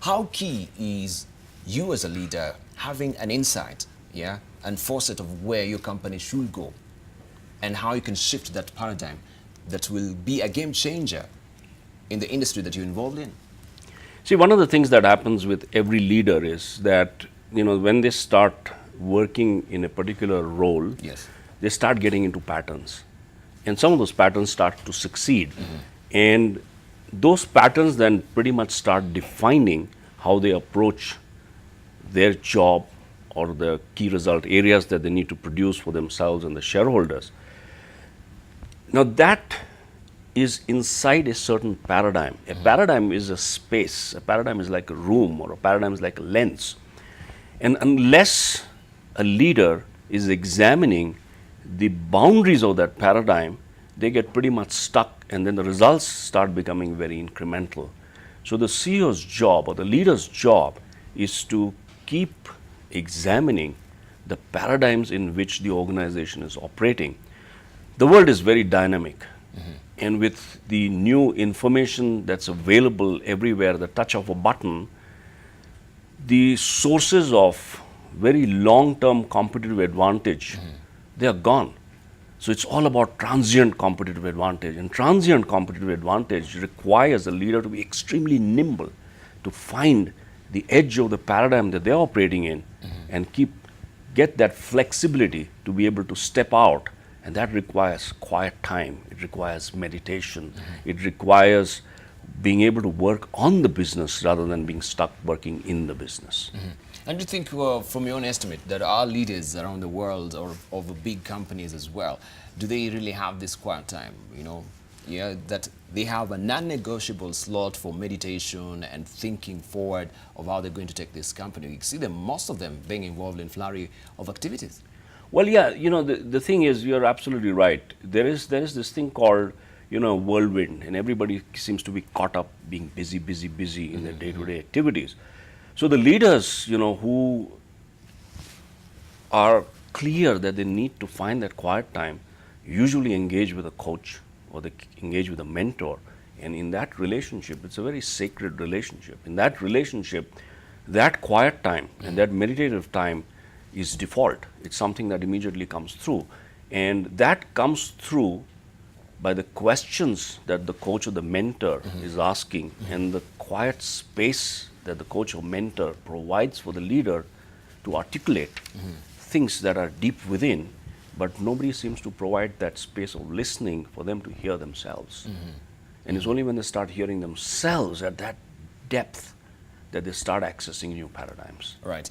How key is you as a leader having an insight, yeah, and foresight of where your company should go and how you can shift that paradigm that will be a game changer in the industry that you're involved in? See, one of the things that happens with every leader is that, when they start working in a particular role, Yes. they start getting into patterns. And some of those patterns start to succeed. And those patterns then pretty much start defining how they approach their job or the key result areas that they need to produce for themselves and the shareholders. Now, that is inside a certain paradigm. A paradigm is a space. A paradigm is like a room, or a paradigm is like a lens. And unless a leader is examining the boundaries of that paradigm, they get pretty much stuck, and then the results start becoming very incremental. So the CEO's job or the leader's job is to keep examining the paradigms in which the organization is operating. The world is very dynamic. And with the new information that's available everywhere, the touch of a button, the sources of very long-term competitive advantage, they are gone. So it's all about transient competitive advantage. And transient competitive advantage requires a leader to be extremely nimble, to find the edge of the paradigm that they're operating in and get that flexibility to be able to step out. And that requires quiet time. It requires meditation. It requires being able to work on the business rather than being stuck working in the business. And do you think, from your own estimate, that our leaders around the world or of the big companies as well, do they really have this quiet time? That they have a non-negotiable slot for meditation and thinking forward of how they're going to take this company. You see them, most of them, being involved in flurry of activities. Well, yeah, the thing is, you're absolutely right. There is this thing called, whirlwind, and everybody seems to be caught up being busy in their day-to-day activities. So the leaders, who are clear that they need to find that quiet time, usually engage with a coach or they engage with a mentor. And in that relationship, it's a very sacred relationship. In that relationship, that quiet time and that meditative time is default. It's something that immediately comes through. And that comes through by the questions that the coach or the mentor is asking and the quiet space that the coach or mentor provides for the leader to articulate things that are deep within, but nobody seems to provide that space of listening for them to hear themselves. And it's only when they start hearing themselves at that depth that they start accessing new paradigms. Right.